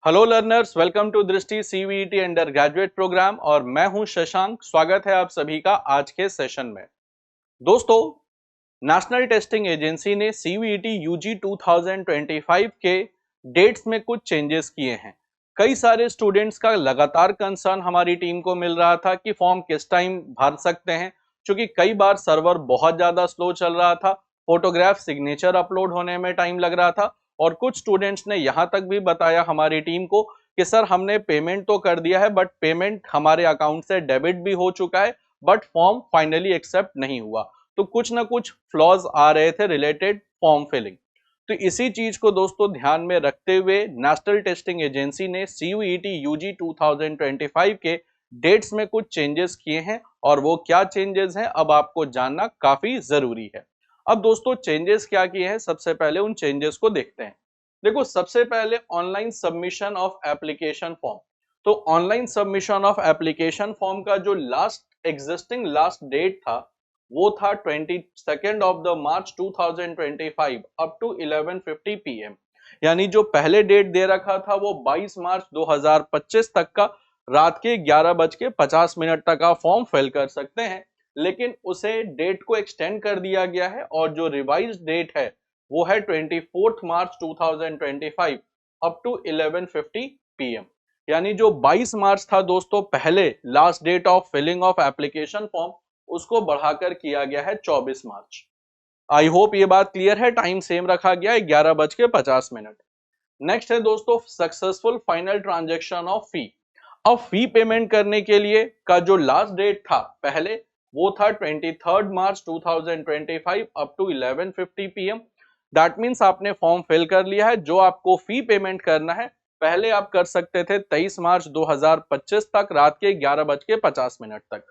Hello learners, welcome to दृष्टि सीवीईटी under graduate programme और मैं हूं शशांक। स्वागत है आप सभी का आज के सेशन में। दोस्तों, नेशनल टेस्टिंग एजेंसी ने सीवीईटी यूजी 2025 के डेट्स में कुछ चेंजेस किए हैं। कई सारे स्टूडेंट्स का लगातार कंसर्न हमारी टीम को मिल रहा था कि फॉर्म किस टाइम भर सकते हैं, क्योंकि कई बार सर्वर बहुत ज़्यादा स्लो चल रहा था, फोटोग्राफ सिग्नेचर अपलोड होने में टाइम लग रहा था और कुछ स्टूडेंट्स ने यहाँ तक भी बताया हमारी टीम को कि सर हमने पेमेंट तो कर दिया है बट पेमेंट हमारे अकाउंट से डेबिट भी हो चुका है बट फॉर्म फाइनली एक्सेप्ट नहीं हुआ। तो कुछ ना कुछ फ्लॉज आ रहे थे रिलेटेड फॉर्म फिलिंग। तो इसी चीज को दोस्तों ध्यान में रखते हुए नेशनल टेस्टिंग एजेंसी ने सीयूईटी यूजी 2025 के डेट्स में कुछ चेंजेस किए हैं और वो क्या चेंजेस हैं अब आपको जानना काफी जरूरी है। अब दोस्तों चेंजेस क्या किए हैं, सबसे पहले उन चेंजेस को देखते हैं। देखो, सबसे पहले online submission of application form. तो online submission of application form का जो लास्ट डेट था वो था 22 of the March 2025 up to 11:50 PM। यानी जो पहले डेट दे रखा था वो 22 मार्च 2025 तक का रात के 11:50 तक आप फॉर्म फिल कर सकते हैं, लेकिन उसे डेट को एक्सटेंड कर दिया गया है और जो रिवाइज डेट है वो है 24 मार्च 2025 अप टू 11:50 PM। यानी जो 22 मार्च था दोस्तों पहले last date of filling of application form, उसको बढ़ाकर किया गया है 24 मार्च। आई होप ये बात क्लियर है। टाइम सेम रखा गया है 11:50। नेक्स्ट है दोस्तों सक्सेसफुल फाइनल ट्रांजैक्शन ऑफ फी। अब फी पेमेंट करने के लिए का जो लास्ट डेट था पहले वो था 23 मार्च 2025 up to 11:50 PM। That means आपने फॉर्म फिल कर लिया है, जो आपको फी पेमेंट करना है पहले आप कर सकते थे 23 मार्च 2025 तक रात के 11:50 तक।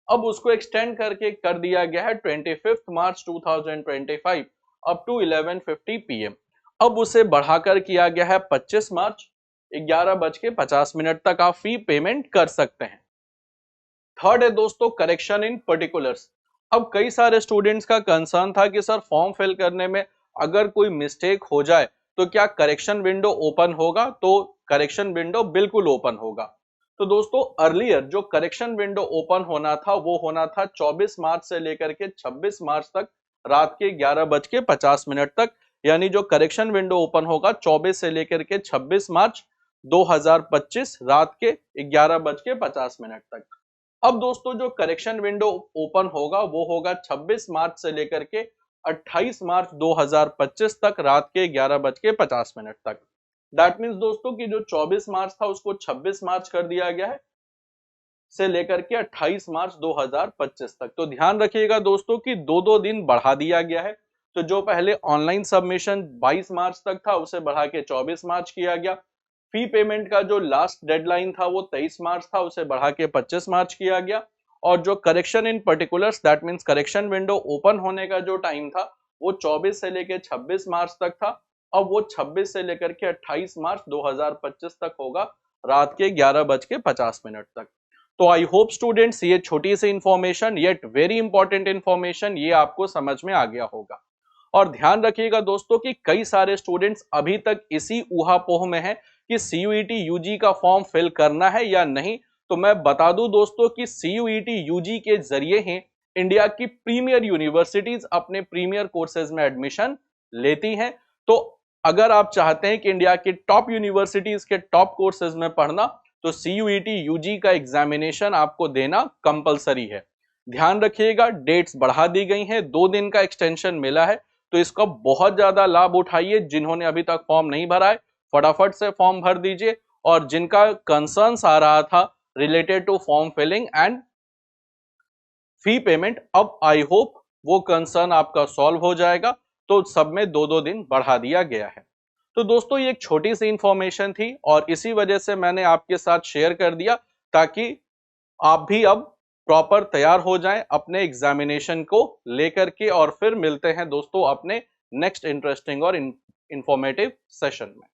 अब उसको एक्सटेंड करके कर दिया गया है 25 मार्च 2025 अप टू 11:50 PM। अब उसे बढ़ाकर किया गया है 25 मार्च 11:50 तक आप फी पेमेंट कर सकते हैं। थर्ड है दोस्तों करेक्शन इन पर्टिकुलर्स। अब कई सारे स्टूडेंट्स का कंसर्न था कि सर फॉर्म फिल करने में अगर कोई मिस्टेक हो जाए तो क्या करेक्शन विंडो ओपन होगा? तो करेक्शन विंडो बिल्कुल ओपन होगा। तो दोस्तों अर्लियर जो करेक्शन विंडो ओपन होना था वो होना था 24 मार्च से लेकर के 26 मार्च तक रात के 11:50 तक। यानी जो करेक्शन विंडो ओपन होगा 24 से लेकर के 26 मार्च 2025 रात के 11:50 तक। अब दोस्तों जो करेक्शन विंडो ओपन होगा वो होगा 26 मार्च से लेकर के 28 मार्च 2025 तक रात के 11:50 तक। दैट मीन्स दोस्तों कि जो 24 मार्च था उसको 26 मार्च कर दिया गया है से लेकर के 28 मार्च 2025 तक। तो ध्यान रखिएगा दोस्तों कि दो दिन बढ़ा दिया गया है। तो जो पहले ऑनलाइन सबमिशन 22 मार्च तक था उसे बढ़ा के 24 मार्च किया गया। फी पेमेंट का जो लास्ट डेडलाइन था वो 23 मार्च था, उसे बढ़ा के 25 मार्च किया गया। और जो correction in particulars that means correction window open होने का जो टाइम था वो 24 से लेकर 26 मार्च तक था। अब वो 26 से लेकर के 28 मार्च 2025 तक होगा रात के 11:50 तक। तो आई होप स्टूडेंट्स ये छोटी सी information yet very important information ये आपको समझ में आ गया होगा। और ध्यान रखिएगा दोस्तों कि कई सारे स्टूडेंट्स अभी तक इसी ऊहापोह में है कि सीयूईटी यूजी का फॉर्म फिल करना है या नहीं। तो मैं बता दूं दोस्तों कि सीयूईटी यूजी के जरिए ही इंडिया की प्रीमियर यूनिवर्सिटीज अपने प्रीमियर कोर्सेज में एडमिशन लेती हैं। तो अगर आप चाहते हैं कि इंडिया की टॉप यूनिवर्सिटीज के टॉप कोर्सेज में पढ़ना तो सीयूईटी यूजी का एग्जामिनेशन आपको देना कंपलसरी है। ध्यान रखिएगा डेट्स बढ़ा दी गई हैं, 2 दिन का एक्सटेंशन मिला है। तो इसका बहुत ज्यादा लाभ उठाइए। जिन्होंने अभी तक फॉर्म नहीं भरा है फटाफट से फॉर्म भर दीजिए, और जिनका कंसर्न्स आ रहा था related to form filling and fee payment, अब आई होप वो कंसर्न आपका सॉल्व हो जाएगा। तो सब में 2 दिन बढ़ा दिया गया है। तो दोस्तों ये एक छोटी सी इंफॉर्मेशन थी और इसी वजह से मैंने आपके साथ शेयर कर दिया ताकि आप भी अब प्रॉपर तैयार हो जाएं अपने एग्जामिनेशन को लेकर के। और फिर मिलते हैं दोस्तों अपने नेक्स्ट इंटरेस्टिंग और इंफॉर्मेटिव सेशन में।